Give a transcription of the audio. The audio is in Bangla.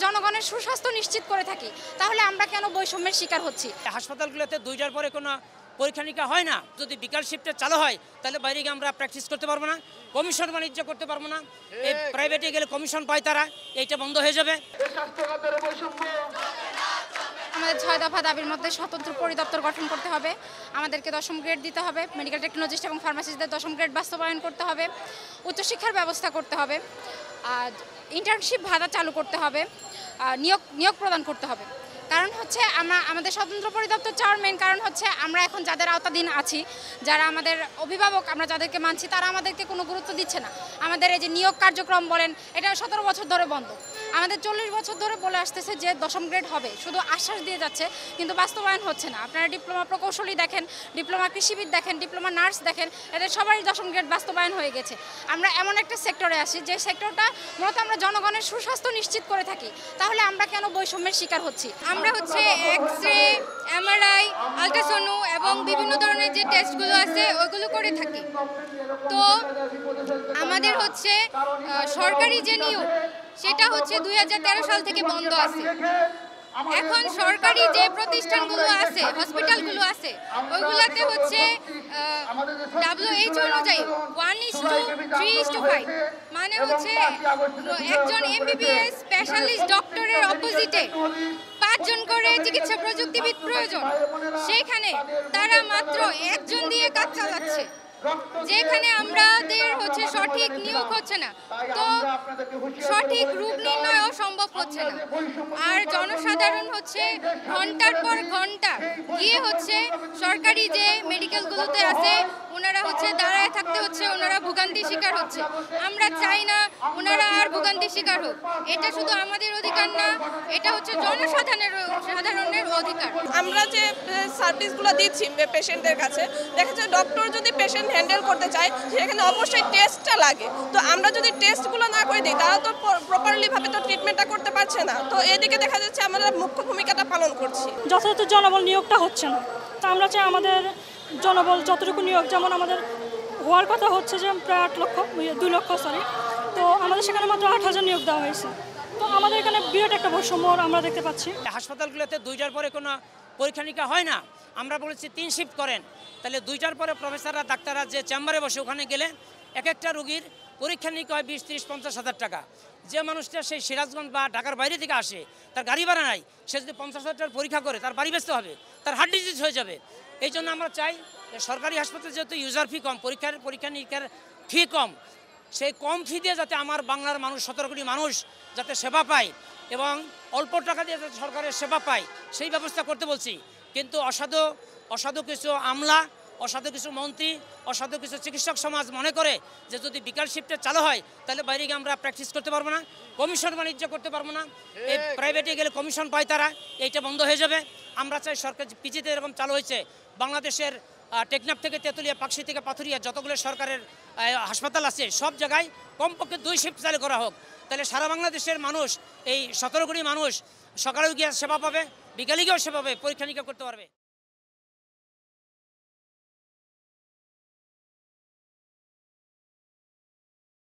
জনগণের সুস্বাস্থ্য নিশ্চিত করে থাকি, তাহলে আমরা কেন বৈষম্যের শিকার হচ্ছি? হাসপাতালগুলোতে 2টার পরে কোনো পরীক্ষা নিরীক্ষা হয় না। যদি বিকাল শিফটে চালু হয় তাহলে বাইরে গিয়ে আমরা প্র্যাকটিস করতে পারবো না, কমিশন বাণিজ্য করতে পারবো না। এই প্রাইভেটে গেলে কমিশন পায় তারা, এইটা বন্ধ হয়ে যাবে। আমাদের 6 দফা দাবির মধ্যে স্বতন্ত্র পরিদপ্তর গঠন করতে হবে, আমাদেরকে 10ম গ্রেড দিতে হবে, মেডিকেল টেকনোলজিস্ট এবং ফার্মাসিস্টদের 10ম গ্রেড বাস্তবায়ন করতে হবে, উচ্চশিক্ষার ব্যবস্থা করতে হবে, আর ইন্টার্নশিপ ভাতা চালু করতে হবে, নিয়োগ প্রদান করতে হবে। কারণ হচ্ছে আমাদের স্বতন্ত্র পরিদপ্তর চাওয়ার মেন কারণ হচ্ছে আমরা এখন যাদের আওতাধীন আছি, যারা আমাদের অভিভাবক, আমরা যাদেরকে মানছি, তারা আমাদেরকে কোনো গুরুত্ব দিচ্ছে না। আমাদের এই যে নিয়োগ কার্যক্রম বলেন, এটা 17 বছর ধরে বন্ধ। আমাদের 40 বছর ধরে বলে আসতেছে যে 10ম গ্রেড হবে, শুধু আশ্বাস দিয়ে যাচ্ছে, কিন্তু বাস্তবায়ন হচ্ছে না। আপনারা ডিপ্লোমা প্রকৌশলী দেখেন, ডিপ্লোমা কৃষিবিদ দেখেন, ডিপ্লোমা নার্স দেখেন, এদের সবারই 10ম গ্রেড বাস্তবায়ন হয়ে গেছে। আমরা এমন একটা সেক্টরে আসি যে সেক্টরটা মূলত আমরা জনগণের সুস্বাস্থ্য নিশ্চিত করে থাকি, তাহলে আমরা কেন বৈষম্যের শিকার হচ্ছি? আমরা হচ্ছে এক্সরে, এমআরআই, আলট্রাসোনো এবং বিভিন্ন ধরনের যে টেস্টগুলো আছে ওইগুলো করে থাকি। তো আমাদের হচ্ছে সরকারি যে নিয়োগ, সেটা হচ্ছে 2013 সাল থেকে বন্ধ আছে। এখন সরকারি যে প্রতিষ্ঠানগুলো আছে, হসপিটালগুলো আছে, ওইগুলোতে হচ্ছে WHO অনুযায়ী 1:3:5, মানে হচ্ছে একজন MBBS স্পেশালিস্ট ডক্টরের অপোজিটে 5 জন করে চিকিৎসা প্রযুক্তিবিদ প্রয়োজন। সেইখানে তারা মাত্র 1 জন দিয়ে কাজ চালাচ্ছে, যেখানে আমাদের হচ্ছে সঠিক নিয়োগ হচ্ছে না, তো সঠিক রূপ নির্ণয়ও সম্ভব হচ্ছে না। আর জনসাধারণ হচ্ছে ঘন্টার পর ঘন্টা গিয়ে হচ্ছে সরকারি যে মেডিকেলগুলোতে আছে, ওনারা হচ্ছে দাঁড়ায় থাকতে হচ্ছে, ওনারা ভোগান্তি শিকার হচ্ছে। আমরা চাই না ওনারা আর ভোগান্তি শিকার হোক। এটা শুধু আমাদের অধিকার না, এটা হচ্ছে জনসাধারণের অধিকার। আমরা যে সার্ভিসগুলো দিচ্ছি পেশেন্টদের কাছে, দেখা যায় ডক্টর যদি পেশেন্ট হ্যান্ডেল করতে চায়, সেখানে অবশ্যই টেস্টটা লাগে। তো আমরা যদি টেস্টগুলো না করে দিই, তারা তো প্রপারলিভাবে তো ট্রিটমেন্টটা করতে পারছে না। তো এদিকে দেখা যাচ্ছে আমরা মুখ্য ভূমিকাটা পালন করছি। যথাযথ জনবল নিয়োগটা হচ্ছে না। তো আমরা চাই আমাদের জনবল যতটুকু নিয়োগ, যেমন আমাদের হওয়ার কথা হচ্ছে যে প্রায় 2 লক্ষ, তো আমাদের সেখানে মাত্র 8,000 নিয়োগ দেওয়া হয়েছে। তো আমাদের এখানে বিরাট একটা বৈষম্য আমরা দেখতে পাচ্ছি। হাসপাতালগুলোতে 2টার পরে কোনো পরীক্ষা নিরীক্ষা হয় না। আমরা বলেছি 3 শিফট করেন, তাহলে 2টার পরে প্রফেসররা, ডাক্তাররা যে চেম্বারে বসে, ওখানে গেলে এক একটা রোগীর পরীক্ষা নিরীক্ষা হয় 20, 30, 50 হাজার টাকা। যে মানুষটা সেই সিরাজগঞ্জ বা ঢাকার বাইরে থেকে আসে, তার গাড়ি ভাড়া নাই, সে যদি 50,000 টাকার পরীক্ষা করে, তার বাড়ি বেচতে হবে, তার হার্ট ডিজিজ হয়ে যাবে। এই জন্য আমরা চাই সরকারি হাসপাতালে যেহেতু ইউজার ফি কম, পরীক্ষা নিরীক্ষার ফি কম, সেই কম ফি দিয়ে যাতে আমার বাংলার মানুষ, 17 কোটি মানুষ যাতে সেবা পায় এবং অল্প টাকা দিয়ে যাতে সরকারের সেবা পায়, সেই ব্যবস্থা করতে বলছি। কিন্তু অসাধু কিছু আমলা, অসাধু কিছু মন্ত্রী, অসাধু কিছু চিকিৎসক সমাজ মনে করে যে যদি বিকাল শিফটে চালু হয় তাহলে বাইরে গিয়ে আমরা প্র্যাকটিস করতে পারবো না, কমিশন বাণিজ্য করতে পারবো না। এই প্রাইভেটে গেলে কমিশন পায় তারা, এইটা বন্ধ হয়ে যাবে। আমরা চাই সরকার, পিজিতে এরকম চালু হয়েছে, বাংলাদেশের টেকনাফ থেকে তেঁতুলিয়া, পাকশি থেকে পাথুরিয়া, যতগুলো সরকারের হাসপাতাল আছে সব জায়গায় কমপক্ষে 2 শিফট চালু করা হোক। তাহলে সারা বাংলাদেশের মানুষ, এই 17 কোটি মানুষ সকালেও গিয়ে সেবা পাবে, বিকালে গিয়েও সেবা পাবে, পরীক্ষা নিরীক্ষা করতে পারবে।